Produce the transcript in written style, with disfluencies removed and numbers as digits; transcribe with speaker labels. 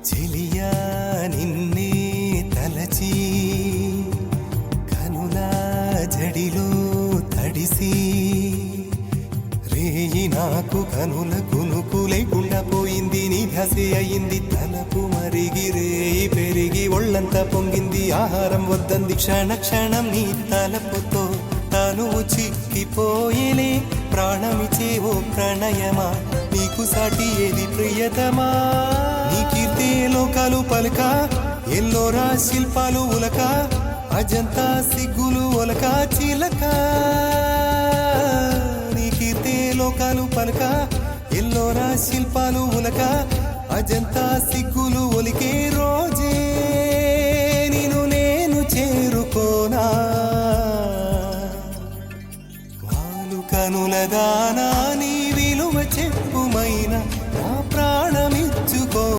Speaker 1: చెలియా నిన్నే తలచి కనుల జడిలో తడిసి రేయి నాకు కనుల కునుకు లేకుండా పోయింది. నీ ధ్యాసే అయింది తలపు మరిగి రేయి పెరిగి ఒళ్ళంతా పొంగింది. ఆహారం వద్దంది క్షణ క్షణం నీ తలపుతో తాను చిక్కిపోయేలే. ప్రాణమిచే ఓ ప్రణయమా నీకు సాటి ఏది ప్రియతమా. నీ కీర్తే లోకాలు పలక ఎల్లోరా శిల్పాలు ఉలక అజంతా సిగ్గులు ఒలక చిలక. నీ కీర్తే లోకాలు పలక ఎల్లోరా శిల్పాలు ఉలక అజంతా సిగ్గులు ఒలికే రోజే నిన్ను నేను చేరుకోనా. వాలు కనుల దానా